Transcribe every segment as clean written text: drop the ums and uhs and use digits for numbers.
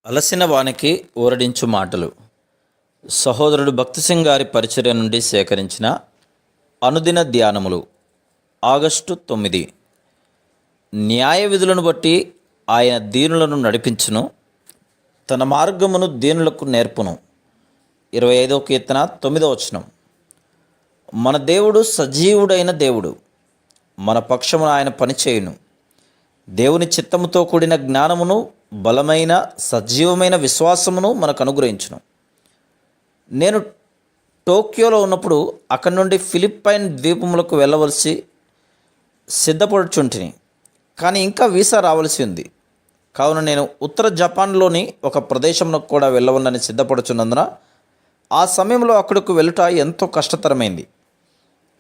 అలసిన వానికి ఊరడించు మాటలు. సహోదరుడు భక్తి సింగ్ గారి పరిచర్య నుండి సేకరించిన అనుదిన ధ్యానములు. ఆగస్టు 9. న్యాయ విధులను బట్టి ఆయన దీనులను నడిపించును, తన మార్గమును దీనులకు నేర్పును. 25వ కీర్తన 9వ వచనం. మన దేవుడు సజీవుడైన దేవుడు, మన పక్షమున ఆయన పనిచేయును. దేవుని చిత్తముతో కూడిన జ్ఞానమును, బలమైన సజీవమైన విశ్వాసమును మనకు అనుగ్రహించును. నేను టోక్యోలో ఉన్నప్పుడు అక్కడి నుండి ఫిలిప్పైన్ ద్వీపములకు వెళ్ళవలసి సిద్ధపడుచుంటిని. కానీ ఇంకా వీసా రావాల్సి ఉంది. కావున నేను ఉత్తర జపాన్లోని ఒక ప్రదేశంలో కూడా వెళ్ళవలని సిద్ధపడుచున్నందున ఆ సమయంలో అక్కడకు వెళ్ళుట ఎంతో కష్టతరమైంది.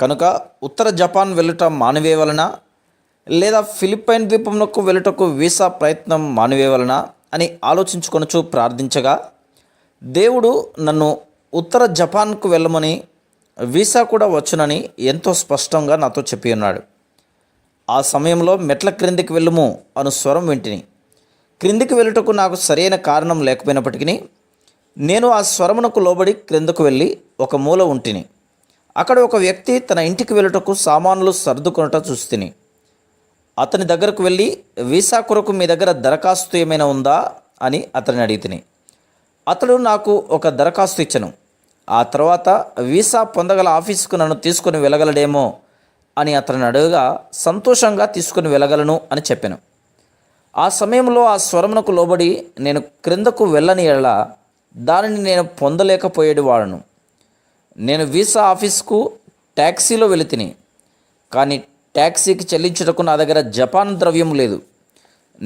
కనుక ఉత్తర జపాన్ వెళ్ళుట మానివేయవలన, లేదా ఫిలిప్పైన్ ద్వీపంలోకి వెళ్ళుటకు వీసా ప్రయత్నం మానివేయవలన అని ఆలోచించుకొనుచు ప్రార్థించగా, దేవుడు నన్ను ఉత్తర జపాన్కు వెళ్ళమని, వీసా కూడా వచ్చునని ఎంతో స్పష్టంగా నాతో చెప్పి ఉన్నాడు. ఆ సమయంలో మెట్ల క్రిందికి వెళ్ళుము అను స్వరం వింటిని. క్రిందికి వెళ్ళుటకు నాకు సరైన కారణం లేకపోయినప్పటికీ నేను ఆ స్వరమునకు లోబడి క్రిందకు వెళ్ళి ఒక మూల ఉంటిని. అక్కడ ఒక వ్యక్తి తన ఇంటికి వెళ్ళుటకు సామాన్లు సర్దుకొనట చూస్తిని. అతని దగ్గరకు వెళ్ళి, వీసా కొరకు మీ దగ్గర దరఖాస్తు ఏమైనా ఉందా అని అతన్ని అడిగితిని. అతడు నాకు ఒక దరఖాస్తు ఇచ్చను. ఆ తర్వాత వీసా పొందగల ఆఫీసుకు నన్ను తీసుకొని వెళ్ళగలడేమో అని అతన్ని అడగగా, సంతోషంగా తీసుకొని వెళ్ళగలను అని చెప్పాను. ఆ సమయంలో ఆ స్వరమునకు లోబడి నేను క్రిందకు వెళ్ళని ఎడల దానిని నేను పొందలేకపోయేది వాడను. నేను వీసా ఆఫీస్కు ట్యాక్సీలో వెళితిని. కానీ ట్యాక్సీకి చెల్లించుటకు నా దగ్గర జపాన్ ద్రవ్యం లేదు.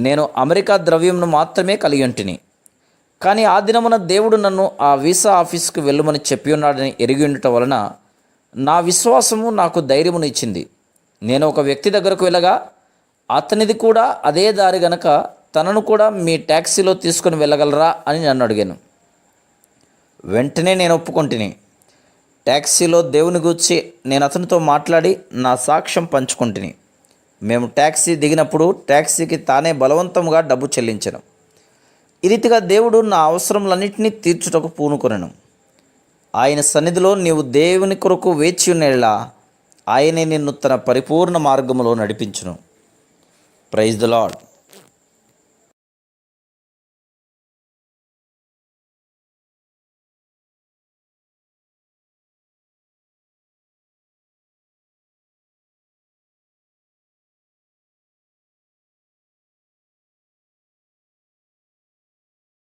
నేను అమెరికా ద్రవ్యంను మాత్రమే కలిగి ఉంటిని. కానీ ఆ దినమున దేవుడు నన్ను ఆ వీసా ఆఫీస్కు వెళ్ళమని చెప్పి ఉన్నాడని ఎరిగి ఉండటం వలన నా విశ్వాసము నాకు ధైర్యమును ఇచ్చింది. నేను ఒక వ్యక్తి దగ్గరకు వెళ్ళగా, అతనిది కూడా అదే దారి గనక తనను కూడా మీ ట్యాక్సీలో తీసుకొని వెళ్ళగలరా అని నన్ను అడిగాను. వెంటనే నేను ఒప్పుకొంటిని. ట్యాక్సీలో దేవుని గూర్చి నేను అతనితో మాట్లాడి నా సాక్ష్యం పంచుకుంటుని. మేము ట్యాక్సీ దిగినప్పుడు ట్యాక్సీకి తానే బలవంతంగా డబ్బు చెల్లించను. ఈ రీతిగా దేవుడు నా అవసరములన్నింటినీ తీర్చుటకు పూనుకొనెను. ఆయన సన్నిధిలో నీవు దేవుని కొరకు వేచి ఉన్నేలా ఆయనే నిన్ను తన పరిపూర్ణ మార్గములో నడిపించును. Praise the lord.